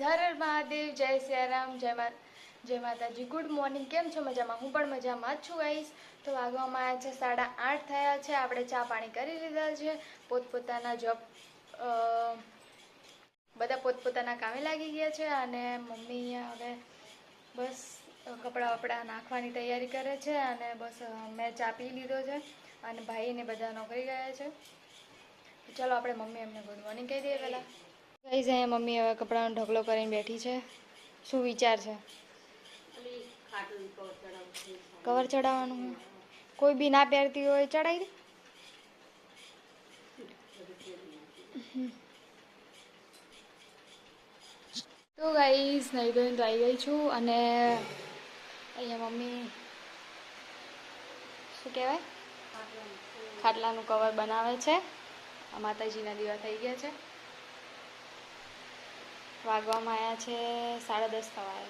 હર હર મહાદેવ, જય સિયારામ, જય માતાજી. Good morning. કેમ છો? મજામાં? હું પણ મજામાં જ છું ગાઈસ. તો વાગવામાં આવ્યા છે 8:30 થયા છે. આપણે ચા પાણી કરી લીધા છે. પોતપોતાના જોબ બધા પોતપોતાના કામે લાગી ગયા છે. અને મમ્મી અહીંયા હવે બસ કપડાં વપડા નાખવાની તૈયારી કરે છે. અને બસ મેં ચા પી લીધો છે અને ભાઈને બધા નોકરી ગયા છે. ચાલો આપણે મમ્મી એમને ગુડ મોર્નિંગ કહી દઈએ પહેલાં. ગાઈસ અહીંયા મમ્મી હવે કપડાનો ઢગલો કરીને બેઠી છે. શું વિચાર છે? કવર ચડાવવાનું કોઈ બી ના પહેરતી હોય ચડાવી દે. તો ગાઈસ નહીં ધોઈને તો આવી ગઈ છું. અને અહીંયા મમ્મી શું કહેવાય ખાટલાનું કવર બનાવે છે. માતાજીના દીવા થઈ ગયા છે. વાગવામાં આવ્યા છે 10:30 થવા.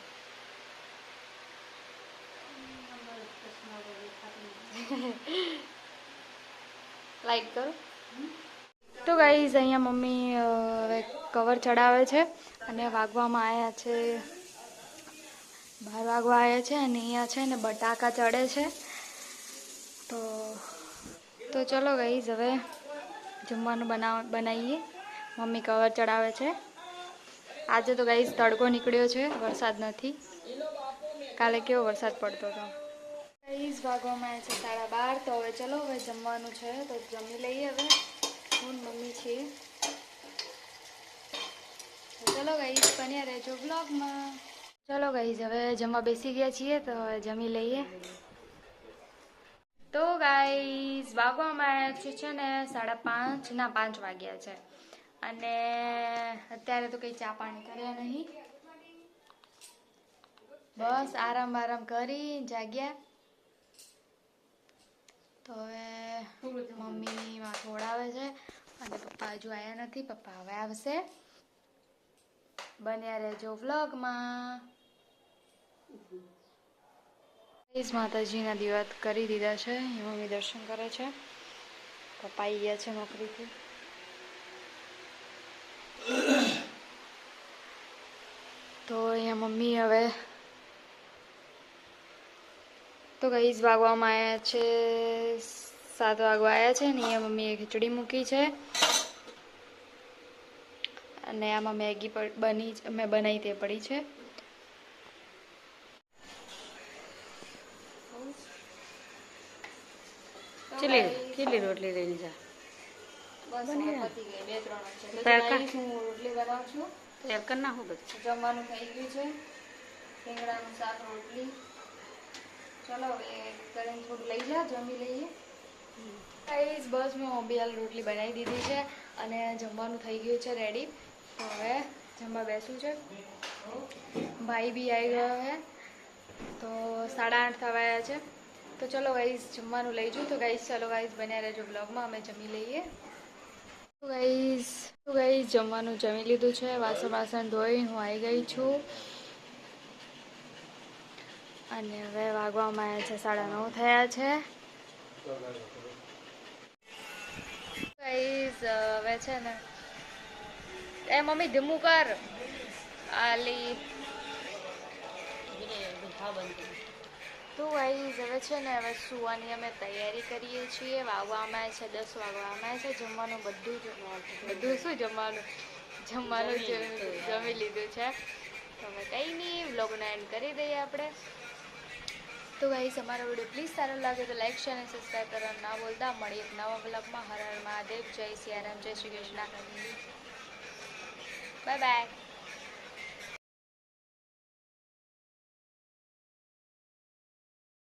લાઈક કરો. તો ગાઈઝ અહીંયા મમ્મી હવે કવર ચડાવે છે અને વાગવામાં આવ્યા છે 12 વાગવા આવ્યા છે. અને અહીંયા છે ને બટાકા ચડે છે. તો ચલો ગાઈઝ હવે જમવાનું બનાવીએ. મમ્મી કવર ચડાવે છે. આજે તો ગાઈઝ તડકો નીકળ્યો છે, વરસાદ નથી. કાલે કેવો વરસાદ પડતો હતો. ગાઈઝ વાગવામાં આવ્યા છે 12:30. તો હવે ચલો હવે જમવાનું છે તો જમી લઈએ. હવે હું મમ્મી છીએ. તો ચલો ગાઈઝ બન્યા રહેજો બ્લોગમાં. ચલો ગાઈઝ હવે જમવા બેસી ગયા છીએ તો હવે જમી લઈએ. તો ગાઈઝ વાગવામાં આવ્યા છે ને 5:30 ના 5 વાગ્યા છે. અને અત્યારે તો કંઈ ચા પાણી કર્યા નહીં, બસ આરામ કરી જાગ્યા. તો હવે મમ્મી માથું ઓળાવે છે અને પપ્પા હજુ આવ્યા નથી. પપ્પા હવે આવશે. બન્યા રહેજો વ્લોગમાં. માતાજીના દીવા કરી દીધા છે. મમ્મી દર્શન કરે છે. પપ્પા આવી ગયા છે નોકરીથી. તો અહીંયા મમ્મી હવે તો ગાઈઝ વાગવામાં આવ્યા છે 7 વાગવા આવ્યા છે. ને અહીંયા મમ્મીએ ખીચડી મૂકી છે. અને આમાં મેગી મેં બનાવી તે પડી છે. કેટલી રોટલી લઈને જા? બસ પતી ગઈ 2-3 છે. હું રોટલી બનાવું છું. તૈયાર કરી નાખું બધું. જમવાનું થઈ ગયું છે. રીંગણાનું શાક, રોટલી. ચલો હવે કરીને થોડું લઈ જા, જમી લઈએ. ગાઈઝ બસ મેં બે રોટલી બનાવી દીધી છે અને જમવાનું થઈ ગયું છે રેડી. તો હવે જમવા બેસવું છે. ભાઈ બી આવી ગયો છે. તો 8:30 થવા આવ્યા છે. તો ચલો ગાઈઝ જમવાનું લઈ જઉં. તો ગાઈઝ ચલો ગાઈઝ બન્યા રહેજો બ્લોગમાં. અમે જમી લઈએ. તો ગાઈઝ જમવાનું જમી લીધું છે. વાસણ ધોઈ હું આવી ગઈ છું. અને હવે વાગવામાં આવ્યા છે 9:30 થયા છે. ગાઈઝ હવે છે ને એ મમ્મી ધીમું કર આલી. તો ગાઈઝ હવે છે ને હવે સુવાની અમે તૈયારી કરીએ છીએ. વાગવામાં છે 10 વાગવામાં છે. જમવાનું બધું શું જમવાનું જમી લીધું છે. તો હવે કંઈ નહીં, વ્લોગનો એન્ડ કરી દઈએ આપણે. તો ગાઈઝ અમારો વિડીયો પ્લીઝ સારો લાગે તો લાઈક, શેર અને સબસ્ક્રાઈબ કરવાનું ના ભૂલતા. મળીએ એક નવા વ્લોગમાં. હર હર મહાદેવ, જય સિયારામ, જય શ્રી કૃષ્ણ. Bye bye.